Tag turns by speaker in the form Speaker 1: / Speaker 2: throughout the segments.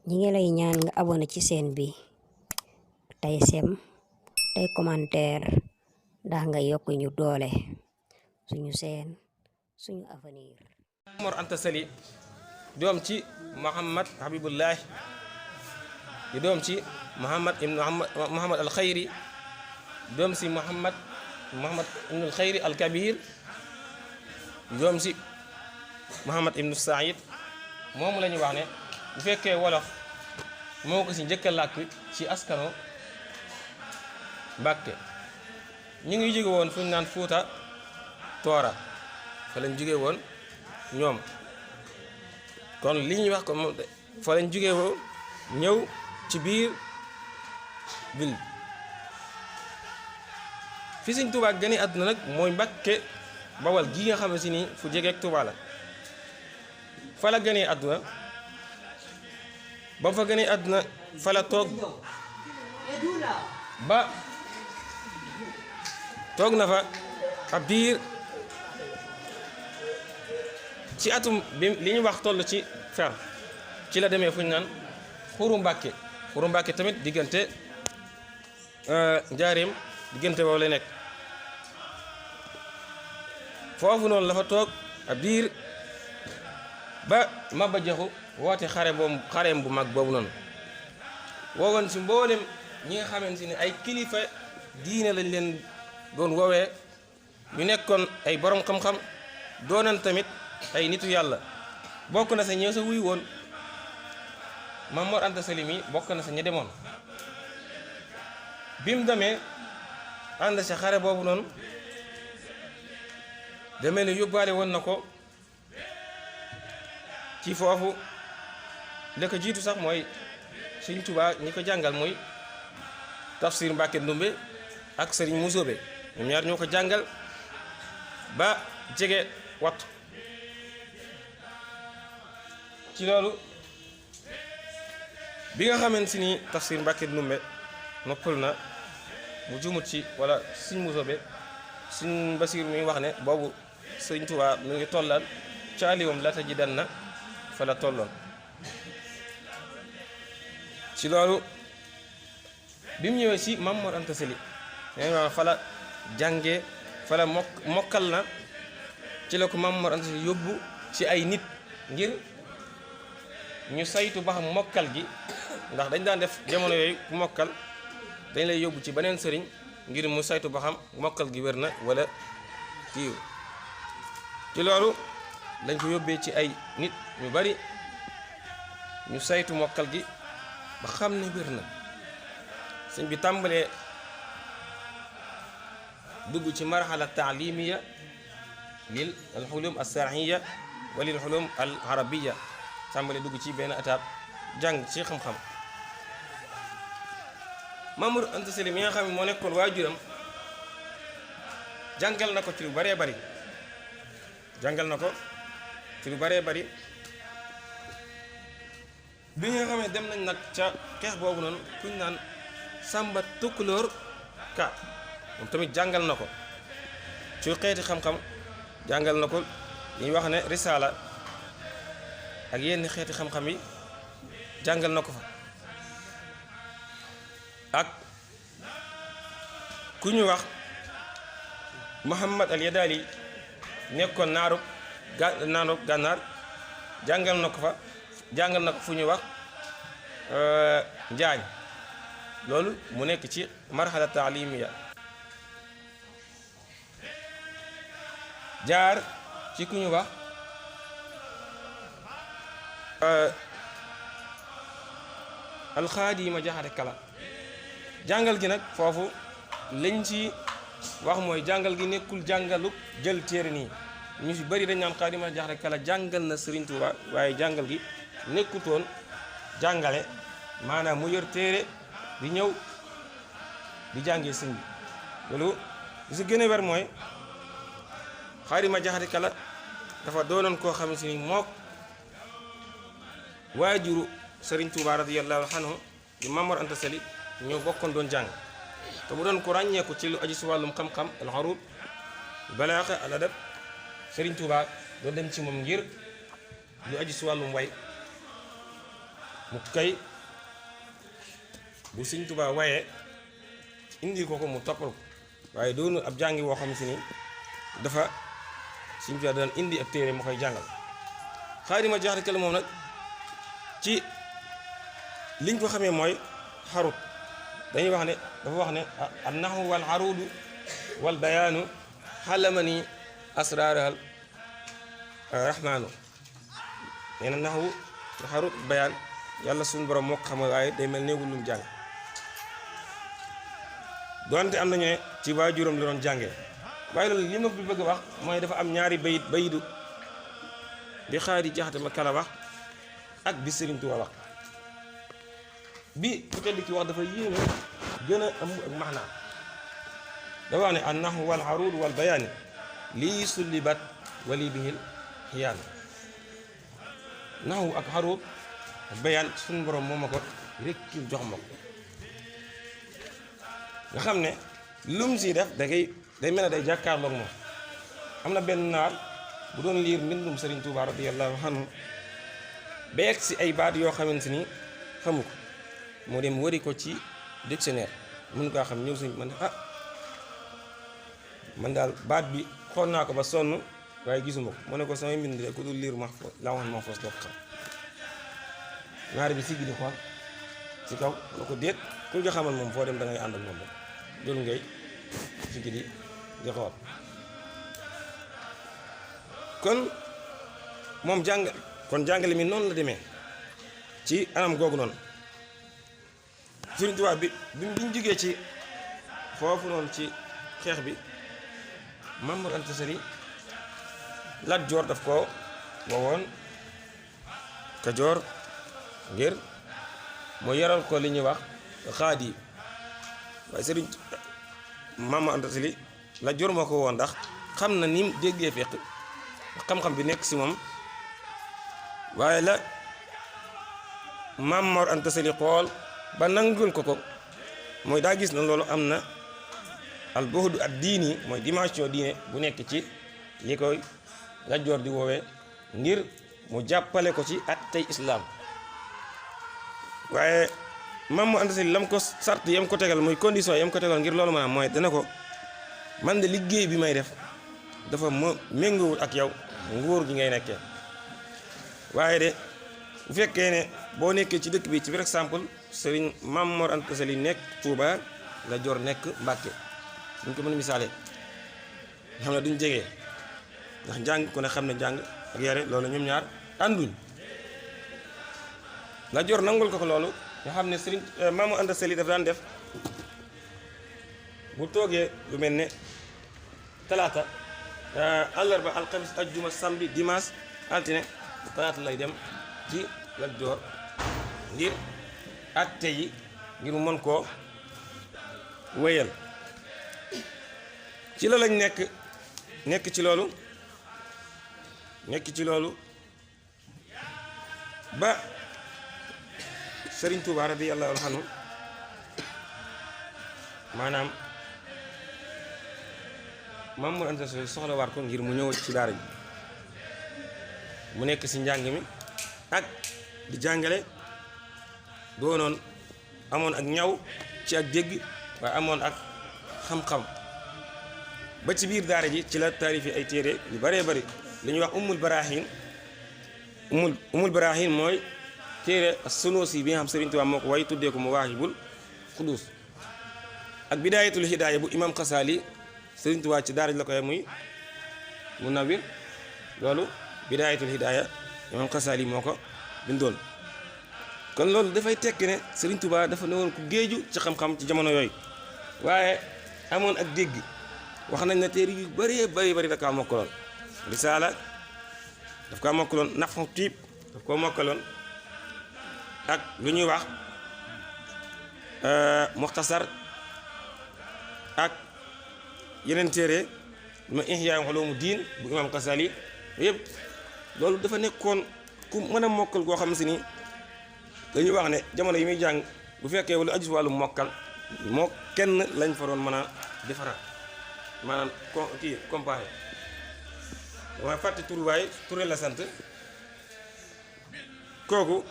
Speaker 1: ñi ngi lay ñaan nga abonné ci chaîne bi tay sem tay commentaire ndax nga yokk ñu doole suñu chaîne suñu avenir.
Speaker 2: Mor Anta Sali doom ci Muhammad Habibullah di doom ci Muhammad ibn Muhammad al Khayri doom ci Muhammad ibn al Khayri al Kabir doom ci Muhammad ibn Saïd moom la ñu wax ne bu fekkee wolof moo ko ci njëkk a làkk ci askano Mbàkke ñu ngi jóge woon fu ñu naan Fuuta Toora fa lañ jóge woon ñoom kon li ñuy wax ko moom fa lañ jóge woon ñëw ci biir ville fi Sëñ Tuubaa gane àdduna nag mooy Mbàkke Bawal gi nga xam ne si ni fu jege ak Tuubaa la fa la gane àdduna ba fa gane àdduna fa la toog ba toog na fa ab diir ci atum bi li ñu wax toll ci fer ci la demee fu ñu naan Xuru Mbàkke tamit diggante Njaaréem diggante boobu lay nekk foofu noonu la fa toog ab diir ba Maba Jaxu woote xareem bu mag boobu noonu woowoon si mboolem ñi nga xamante ni ay kilifa diine lañ leen doon woowee ñu nekkoon ay borom xam-xam doonan tamit ay nitu yàlla bokk na sa ñëw sa wuy woon Maam Mor Anta Sali mi bokk na sa ña demoon bi mu demee ànd sa xare boobu noonu demee ne yóbbaale woon na ko ci foofu li ko jiitu sax mooy Sëñ Tuubaa ñi ko jàngal mooy Tafsir Mbàkke Ndumbe ak Sëriñ Musoobe ñoom ñaar ñoo ko jàngal ba jege wattu ci loolu bi nga xamante ni Tafsir Mbàkke Ndumbe noppal na mu jumut ci wala Sëriñ Musoobe Sëriñ Basiir mi wax ne boobu Sëriñ Tuubaa mu ngi tollal ca aliwam la tajidanna fa la tolloon ci loolu bi mu ñëwee ci Maam Mor Anta Sali fa la jàngee fa la mokkal na ci la ko Maam Mor Anta Sali yóbbu ci ay nit ngir ñu saytu ba xam mokkal gi ndax dañ daan def jamono yooyu ku mokkal dañ lay yóbbu ci beneen sëriñ ngir mu saytu ba xam mokkal gi wér na wala kiiw ci loolu lañ ko yóbbee ci ay nit ñu bari ñu saytu mokkal gi ba xam ne wér na sëñ bi tàmbalee dugg ci marhala taalimiya lil xulum alshar'iyya wa lil xulum al arabiyya tàmbalee dugg ci benn étape jàng ci xam-xam Maam Mor Anta Sali mi nga xam ne moo nekkoon waajuram jàngal na ko ci lu baree bari bi nga xam ne dem nañ nag ca xeex boobu noonu kuñ naan Sàmba Tukulóor Ka moom tamit jàngal na ko ci xeeti xam-xam jàngal na ko li ñuy wax ne risaala ak yenn xeeti xam-xam yi jàngal na ko fa ak ku ñu wax Muhammad al Yadaali nekkoon naaru gànnaar jàngal na ko fu ñu wax Njaañ loolu mu nekk ci marhala taalimiya jaar ci ku ñu wax alxaadima Jaxate Kala jàngal gi nag foofu lañ ci wax mooy jàngal gi nekkul jàngalu jël téere nii ñu fi bari dañ naan xaadima Jaxate Kala jàngal na Sëriñ Tuubaa waaye jàngal gi nekkutoon jàngale maanaam mu yor téere di ñëw di jàngee sëñ bi loolu li si gën a wér mooy xaadima Jaxate Kala dafa doonoon koo xam si ni mook waajuru Sëriñ Tuubaa radiyallahu anhu di Maam Mor Anta Sali ñoo bokkoon doon jàng te mu doon ko ràññeeku ci lu aju si wàllum xam-xam al urud balaaxa al adab Sëriñ Tuubaa doon dem ci moom ngir lu aju si wàllum way mu kay bu Sëriñ Tuubaa waaye indi ko mu toppal ko waaye doonu ab jàngi woo xam si ni dafa Sëriñ Tuubaa daan indi ab téere mu koy jàngal. Xaadima Jaxate Kala moom nag ci liñ ko xamee mooy xarut dañuy wax ne dafa wax ne an naxwu wal aruudu wal bayaanu xalamani asraarahal rahmaanu. nee na naxwu xarut bayaan yàlla suñu borom moo ko xamal waaye day mel néegul lum jàng doonte am nañu ne ci waajuram la doon jàngee waaye loolu li ma fi bëgg a wax mooy dafa am ñaari bayidu bi Xaadi Jaxate ma Kala wax ak bi Sëriñ Tuubaa wax bi ku tedd ki wax dafa yéeme gën a am ak maanaa dafa wax ne an naxwu wal aruud wal bayaani lii sullibat wali bihil xiyaan. naxwu ak aruud ak bayaan suñu borom moo ma ko rekki jox ma ko nga xam ne lum si def day mel ne day jàkkaarloog moom. am na benn naar bu doon liir mbindum Sëriñ Tuubaa radiyallahu anhu ba yegg si ay baat yoo xamante ni xamu ko moo dem wari ko ci dictionnaire mun kaa xam ñëw suñ man man daal baat bi xool naa ko ba sonn waaye gisuma ko mu ne ko samay mbind rek ku dul liir la waxoon Mahfouz doo ko xam. naar bi siggi di xool ci kaw la ko déet ku nga xamal moom foo dem da ngay ànd ak moom rek loolu ngay siggi di xool. kon moom jàngale mi noonu la demee ci anam googu noonu. Sëriñ Tuubaa biñ jógee ci foofu noonu ci xeex bi Maam Mor Anta Sali Lat Joor daf ko woowoon Kajoor ngir mu yaral ko li ñuy wax xaadi waaye Sëriñ Maam Mor Anta Sali Lat Joor moo ko woon ndax xam na ni mu déggee fiq xam-xam bi nekk si moom waaye la Maam Mor Anta Sali xool ba nangul ko mooy daa gis na loolu am na al buhdu ad diini mooy dimension diine bu nekk ci li koy Lat Joor di woowee ngir mu jàppale ko ci attey islaam. waaye Maam Mor Anta Sali lam ko sart yam ko tegal muy condition yam ko tegal ngir loolu maanaam mooy dana ko man de liggéey bi may def dafa méngoowul ak yow nguur gi ngay nekkee waaye de bu fekkee ne boo nekkee ci dëkk bi ci par exemple Sëriñ Maam Mor Anta Sali nekk Touba Lat Joor nekk Mbàkke duñ ko mën a misaale nga xam ne duñ jegee ndax njàng ku ne xam ne njàng ak yare loolu ñoom ñaar ànduñ. Lat Joor nangul ko loolu nga xam ne Sëriñ Maam Mor Anta Sali daf daan def bu toogee lu mel ne talaata àllarba alxamis ajjuma samedi dimanche altine talaata lay dem ci Lat Joor ngir atte yi ngir mu mën koo wéyal ci la lañ nekk ci loolu ba Sëriñ Tuubaa radiyallahu anhu maanaam Maam Mor Anta Sali soxla war ko ngir mu ñëw ci daara ji mu nekk ci njàng mi ak di jàngale doonoon amoon ak ñaw ci ak dégg waaye amoon ak xam-xam ba ci biir daara ji ci la taarifi ay téere yu bëree bëri li ñuy wax umul barahin mooy téere Sunusi bi nga xam Sëriñ Tuubaa moo ko way tuddee ko Mawaahibul Quddus ak bidaayatul hidaaya bu imam Xasaali Sëriñ Tuubaa ci daara ji la koy muy Munawwir loolu bidaayatul hidaaya imam Xasaali moo ko bindoon. kon loolu dafay tekki ne Sëriñ Tuubaa dafa newoon ku géeju ci xam-xam ci jamono yooyu waaye amoon ak dégg wax nañ ne téere yu bëree bëri daf kaa mokkaloon risaala daf kaa mokkaloon nafxu tiib daf koo mokkaloon ak lu ñuy wax muxtasar ak yeneen téere lu ma Ihyaa Ulumuud Diin bu imam Xasaali yëpp loolu dafa nekkoon ku mën a mokkal goo xam si ni dañuy wax ne jamono yi muy jàng bu fekkee wala aju si wàllu mokkal moo kenn lañ fa doon mën a defaraat maanaam comparé damay fàtte tur waaye Ture la sant kooku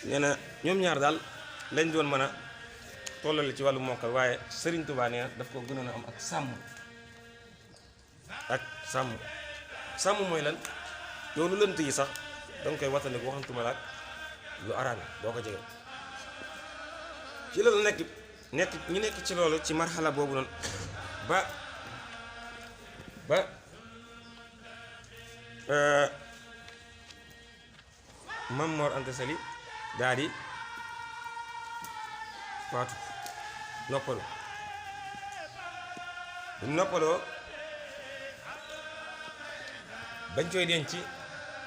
Speaker 2: nee na ñoom ñaar daal lañ doon mën a tollale ci wàllu mokkal waaye Serigne Touba nee na daf ko gënoon a am ak sàmm mooy lan yow lu lënt yi sax danga koy wattandiku waxantuma la ak lu araam doo ko jege ci loolu nekk ñu nekk ci loolu ci marxala boobu noonu ba Mame Mor Anta Sali daal di faatu noppalu bu noppaloo bañ koy denc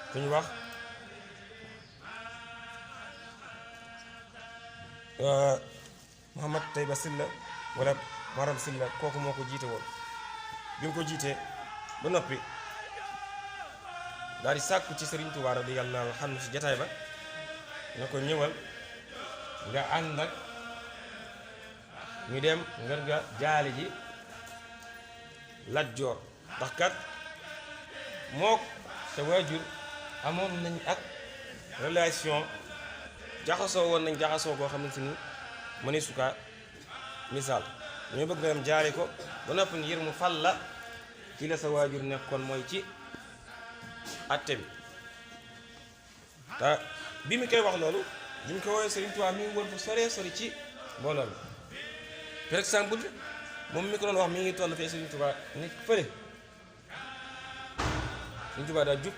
Speaker 2: ku ñu wax Mouhamad Tayba Silla wala Maram Silla kooku moo ko jiite woon bi mu ko jiitee ba noppi daal di sàkku ci Serigne Touba radiyallahu anhu ci jataay ba ne ko ñëwal nga ànd ak ñu dem ngir nga jaale ji Lat Joor ndax kat mook sa waajur amoon nañ ak relation jaxasoo woon nañ jaxasoo koo xamante ni mëne suka misaal dañoo bëgg nga dem jaare ko ba noppi ngir mu fal la ci la sa waajur nekkoon mooy ci atte bi te bi mu koy wax loolu bi mu ko woowee Serigne Touba mi ngi woon fu soree sori ci mbooloo mi par exemple moom mi ko doon wax mi ngi toll fee Serigne Touba nekk fële Serigne Touba daa jub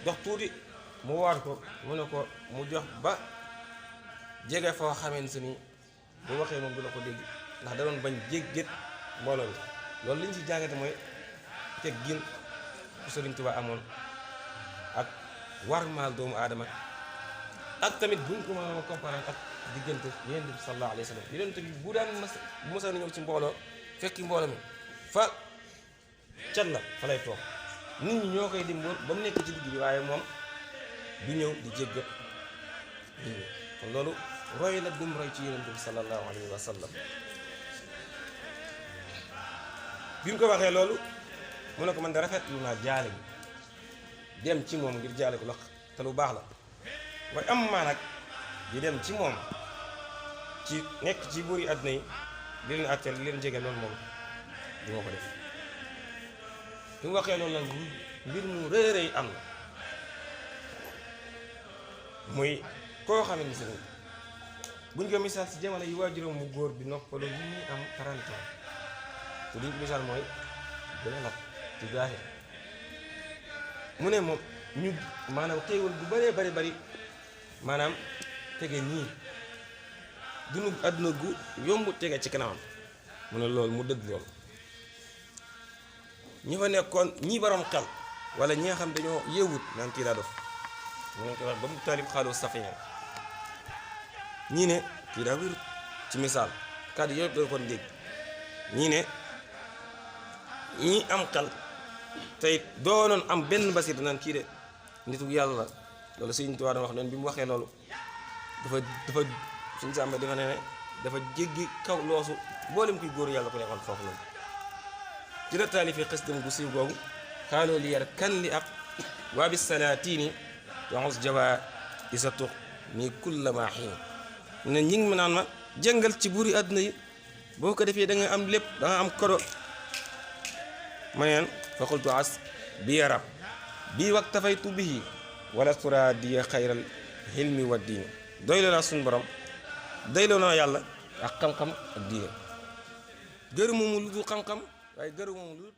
Speaker 2: dox tuuti mu waat ko mu ne ko mu jox ba jege foo xamante ni bu waxee moom du la ko dégg ndax da doon bañ jégget mbooloo mi loolu li ñu ci jàngate mooy teg gin bu Serigne Touba amoon ak warmaal doomu aadama ak tamit buñ ko mën a comparé ak diggante Yonent bi sallallahu alayhi wa sallam Yonent bi bu daan bu mësa na ñëw ci mbooloo fekki mbooloo mi fa cat la fa lay toog nit ñi ñoo koy dimboon ba mu nekk ci digg bi waaye moom du ñëw di jéggat nit ñi kon loolu roy la gum roy ci Yonent bi sallallahu alayhi wa sallam bi mu ko waxee loolu mu ne ko man de rafetlu naa jaale bi dem ci moom ngir jaale ko la te lu baax la waaye am maa nag di dem ci moom ci nekk ci buuri àdduna yi di leen àtteel di leen jege loolu moom du ma ko def bi mu waxee loolu nag mbir mu rëy rëy am na muy koo xam ne si buñ ko misaal si jamono yi waajuram mu góor bi noppalu li ñuy am 30 ans te liñ ko misaal mooy gën a nag ci gaaxe mu ne moom ñu maanaam xéewal bu bëree bari maanaam tege nii dunu àdduna gu yomb tege ci kanamam mu ne loolu mu dëgg loolu ñi fa nekkoon ñi borom xel wala ñi nga xam dañoo yeewut naan kii daa dof mu ne ko wax ba mu taalib xaalu safiyan ñii ne kii daa wérut ci misaal kàddu yëpp da kon dégg ñii ne ñi am xel tey doonoon am benn basir naan kii de nitu yàlla la loolu Sëriñ Tuubaa doon wax noonu bi mu waxee loolu dafa suñu sàmba dafa ne dafa jéggi kaw loosu boolem kuy góor yàlla ku nekkoon foofu noonu ci la taalifee xasdam gu siiw googu xaaloo li yar kan li ab waa bi salaatini waxus jawa isatu ni kullama xiin ne ñi ngi ma naan ma jëngal ci buuri àdduna yi boo ko defee da nga am lépp da nga am kodo ma neen fa qultu as bi yarab bii waktafaytu bihi wala tura diya xayral xilmi wa diine doyloo naa suñu borom doyloo naa yàlla ak xam-xam ak diine gërëmu mu lu dul xam-xam waaye gërëmu mu lu dul